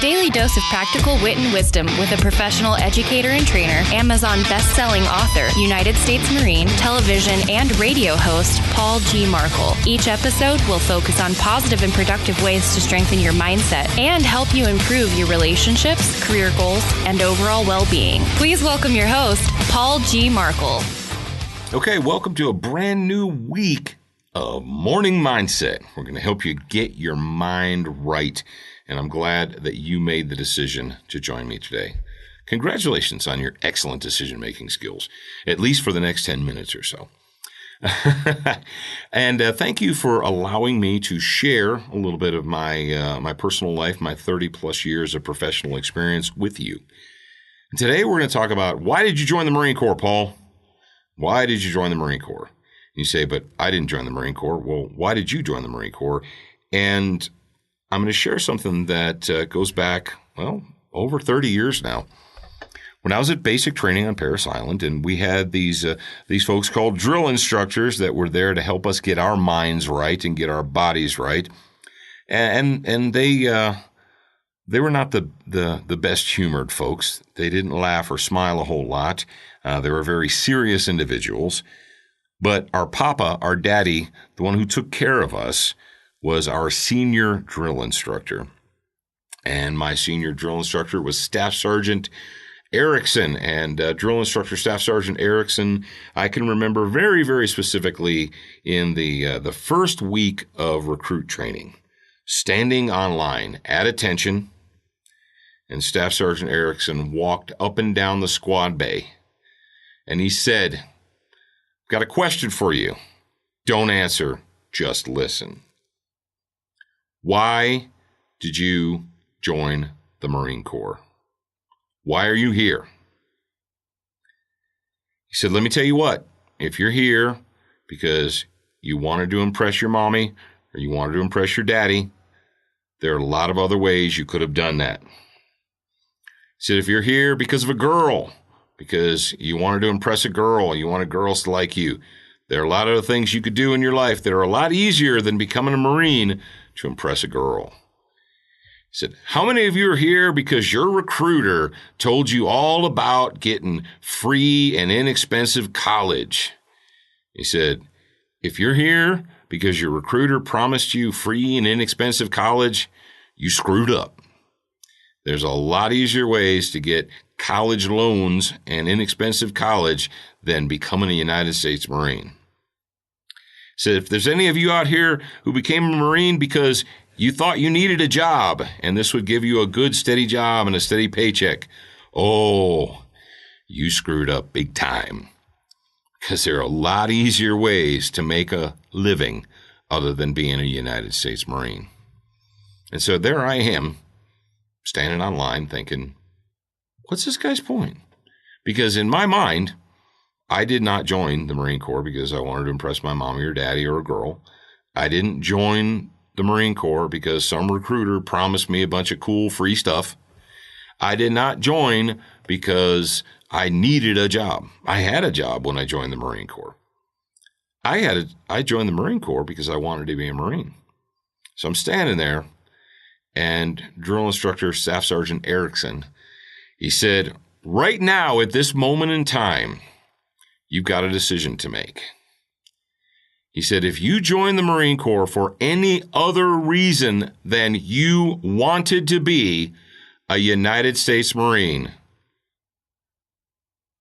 daily dose of practical wit and wisdom with a professional educator and trainer, Amazon best-selling author, United States Marine, television and radio host, Paul G. Markle. Each episode will focus on positive and productive ways to strengthen your mindset and help you improve your relationships, career goals, and overall well-being. Please welcome your host, Paul G. Markle. Okay, welcome to a brand new week of Morning Mindset. We're going to help you get your mind right, and I'm glad that you made the decision to join me today. Congratulations on your excellent decision-making skills, at least for the next 10 minutes or so. And thank you for allowing me to share a little bit of my personal life, my 30-plus years of professional experience with you. And today we're going to talk about, why did you join the Marine Corps, Paul? Why did you join the Marine Corps? You say, but I didn't join the Marine Corps. Well, why did you join the Marine Corps? And I'm going to share something that goes back, over 30 years now. When I was at basic training on Parris Island, and we had these folks called drill instructors that were there to help us get our minds right and get our bodies right. And they were not the best humored folks. They didn't laugh or smile a whole lot. They were very serious individuals. But our papa, our daddy, the one who took care of us, was our senior drill instructor. And my senior drill instructor was Staff Sergeant Ericson. And drill instructor Staff Sergeant Ericson, I can remember very, very specifically in the first week of recruit training, standing on line at attention, and Staff Sergeant Ericson walked up and down the squad bay, and he said, "Got a question for you. Don't answer, just listen. Why did you join the Marine Corps? Why are you here?" He said, "Let me tell you what, if you're here because you wanted to impress your mommy or you wanted to impress your daddy, there are a lot of other ways you could have done that." He said, "If you're here because of a girl, because you wanted to impress a girl, you wanted girls to like you, there are a lot of things you could do in your life that are a lot easier than becoming a Marine to impress a girl." He said, "How many of you are here because your recruiter told you all about getting free and inexpensive college?" He said, "If you're here because your recruiter promised you free and inexpensive college, you screwed up. There's a lot easier ways to get college loans and inexpensive college than becoming a United States Marine." So if there's any of you out here who became a Marine because you thought you needed a job and this would give you a good steady job and a steady paycheck, oh, you screwed up big time, because there are a lot easier ways to make a living other than being a United States Marine. And so there I am, standing on line thinking, what's this guy's point? Because in my mind, I did not join the Marine Corps because I wanted to impress my mommy or daddy or a girl. I didn't join the Marine Corps because some recruiter promised me a bunch of cool free stuff. I did not join because I needed a job. I had a job when I joined the Marine Corps. I joined the Marine Corps because I wanted to be a Marine. So I'm standing there, and drill instructor Staff Sergeant Ericson, he said, "Right now, at this moment in time, you've got a decision to make." He said, "If you join the Marine Corps for any other reason than you wanted to be a United States Marine,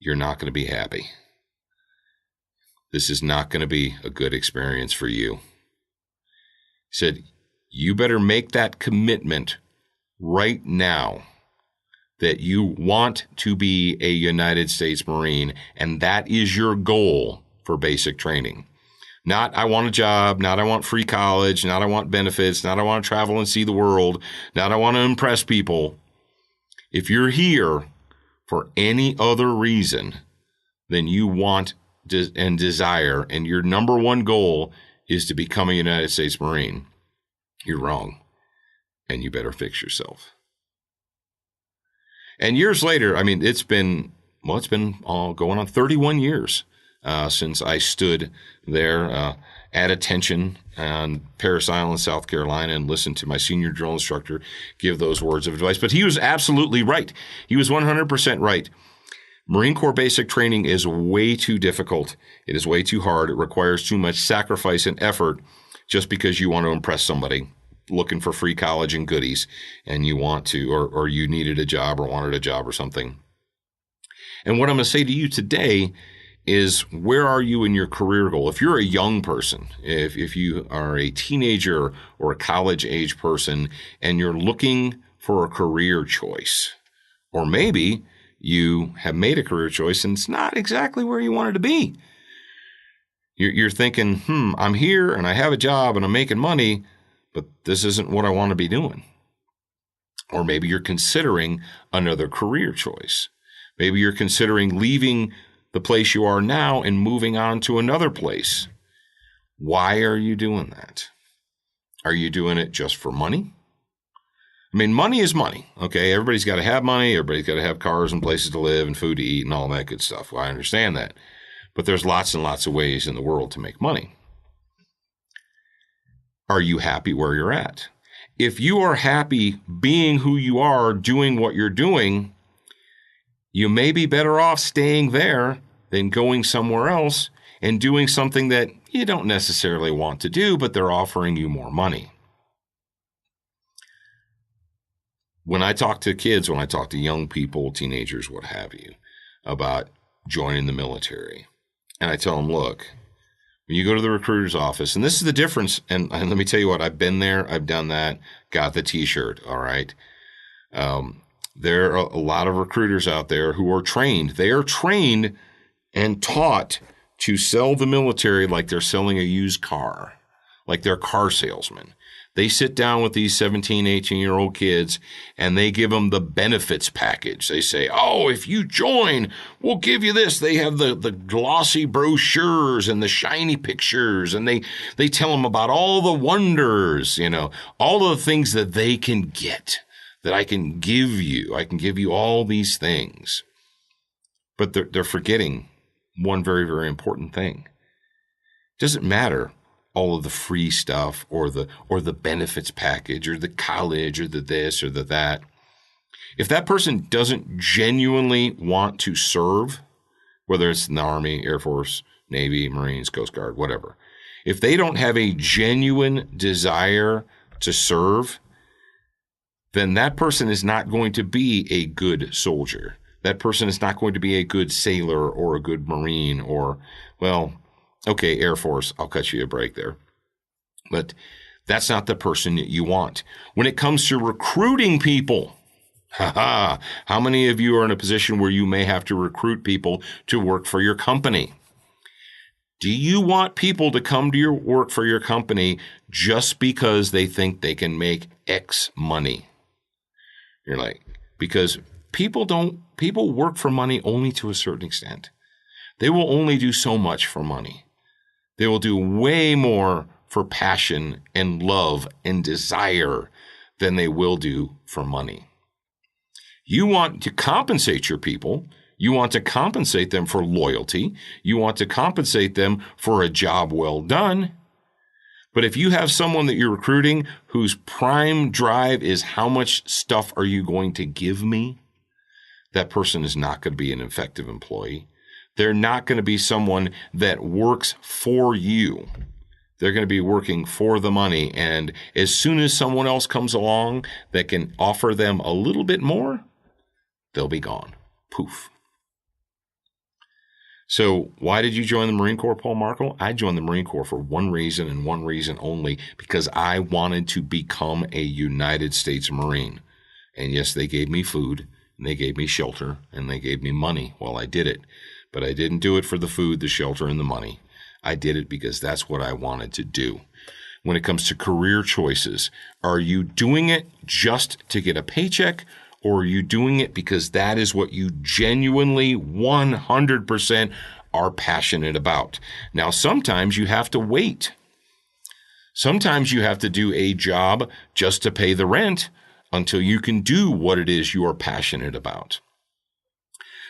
you're not going to be happy. This is not going to be a good experience for you." He said, "You better make that commitment right now that you want to be a United States Marine, and that is your goal for basic training. Not, I want a job, not I want free college, not I want benefits, not I want to travel and see the world, not I want to impress people. If you're here for any other reason than you want and desire, and your number one goal is to become a United States Marine, you're wrong, and you better fix yourself." And years later, I mean, it's been going on 31 years since I stood there at attention on Parris Island, South Carolina, and listened to my senior drill instructor give those words of advice. But he was absolutely right. He was 100% right. Marine Corps basic training is way too difficult. It is way too hard. It requires too much sacrifice and effort just because you want to impress somebody looking for free college and goodies, and you want to, or you needed a job or wanted a job or something. And what I'm going to say to you today is, where are you in your career goal? If you're a young person, if you are a teenager or a college age person and you're looking for a career choice, or maybe you have made a career choice and it's not exactly where you wanted to be. You're thinking, I'm here and I have a job and I'm making money, but this isn't what I want to be doing. Or maybe you're considering another career choice. Maybe you're considering leaving the place you are now and moving on to another place. Why are you doing that? Are you doing it just for money? I mean, money is money, okay? Everybody's got to have money. Everybody's got to have cars and places to live and food to eat and all that good stuff. Well, I understand that. But there's lots and lots of ways in the world to make money. Are you happy where you're at? If you are happy being who you are, doing what you're doing, you may be better off staying there than going somewhere else and doing something that you don't necessarily want to do, but they're offering you more money. When I talk to kids, when I talk to young people, teenagers, what have you, about joining the military, and I tell them, look, when you go to the recruiter's office, and this is the difference, and let me tell you what, I've been there, I've done that, got the T-shirt, all right? There are a lot of recruiters out there who are trained. They are trained and taught to sell the military like they're selling a used car, like they're car salesmen. They sit down with these 17, 18-year-old kids, and they give them the benefits package. They say, oh, if you join, we'll give you this. They have the glossy brochures and the shiny pictures, and they tell them about all the wonders, all of the things that they can get, that I can give you. I can give you all these things. But they're forgetting one very, very important thing. It doesn't matter all of the free stuff or the benefits package or the college or the this or the that. If that person doesn't genuinely want to serve, whether it's in the Army, Air Force, Navy, Marines, Coast Guard, whatever, if they don't have a genuine desire to serve, then that person is not going to be a good soldier. That person is not going to be a good sailor or a good Marine or, well, okay, Air Force, I'll cut you a break there. But that's not the person that you want. When it comes to recruiting people, how many of you are in a position where you may have to recruit people to work for your company? Do you want people to come to your work for your company just because they think they can make X money? You're like, because people work for money only to a certain extent. They will only do so much for money. They will do way more for passion and love and desire than they will do for money. You want to compensate your people. You want to compensate them for loyalty. You want to compensate them for a job well done. But if you have someone that you're recruiting whose prime drive is how much stuff are you going to give me, that person is not going to be an effective employee. They're not going to be someone that works for you. They're going to be working for the money. And as soon as someone else comes along that can offer them a little bit more, they'll be gone. Poof. So why did you join the Marine Corps, Paul Markle? I joined the Marine Corps for one reason and one reason only, because I wanted to become a United States Marine. And yes, they gave me food, and they gave me shelter, and they gave me money while I did it. But I didn't do it for the food, the shelter, and the money. I did it because that's what I wanted to do. When it comes to career choices, are you doing it just to get a paycheck, or are you doing it because that is what you genuinely 100% are passionate about? Now, sometimes you have to wait. Sometimes you have to do a job just to pay the rent until you can do what it is you are passionate about.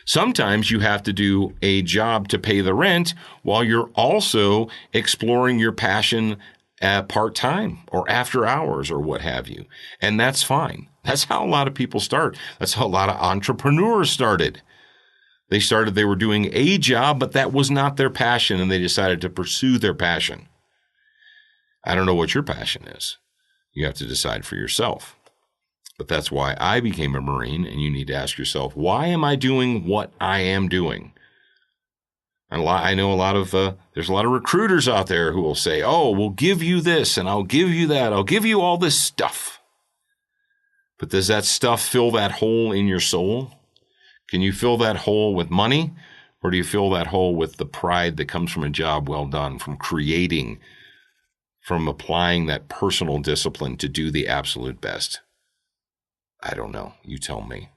Sometimes you have to do a job to pay the rent while you're also exploring your passion at part-time or after hours or what have you. And that's fine. That's how a lot of people start. That's how a lot of entrepreneurs started. They were doing a job, but that was not their passion, and they decided to pursue their passion. I don't know what your passion is. You have to decide for yourself. But that's why I became a Marine, and you need to ask yourself, why am I doing what I am doing? And I know there's a lot of recruiters out there who will say, oh, we'll give you this, and I'll give you that. I'll give you all this stuff. But does that stuff fill that hole in your soul? Can you fill that hole with money, or do you fill that hole with the pride that comes from a job well done, from creating, from applying that personal discipline to do the absolute best? I don't know. You tell me.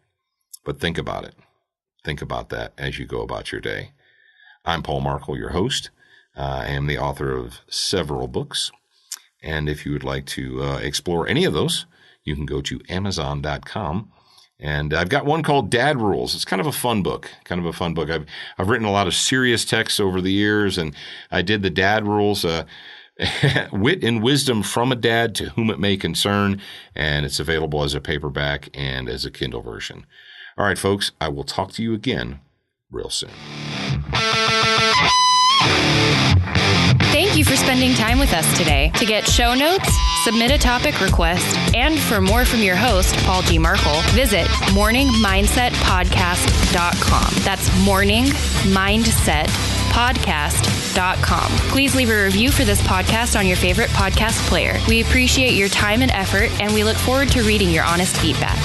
But think about it. Think about that as you go about your day. I'm Paul Markle, your host. I am the author of several books. And if you would like to explore any of those, you can go to Amazon.com. And I've got one called Dad Rules. It's kind of a fun book. I've written a lot of serious texts over the years, and I did the Dad Rules, Wit and Wisdom from a Dad to Whom It May Concern, and it's available as a paperback and as a Kindle version. All right, folks, I will talk to you again real soon. Thank you for spending time with us today. To get show notes, submit a topic request, and for more from your host, Paul G. Markle, visit morningmindsetpodcast.com. That's morningmindsetpodcast.com. Please leave a review for this podcast on your favorite podcast player. We appreciate your time and effort, and we look forward to reading your honest feedback.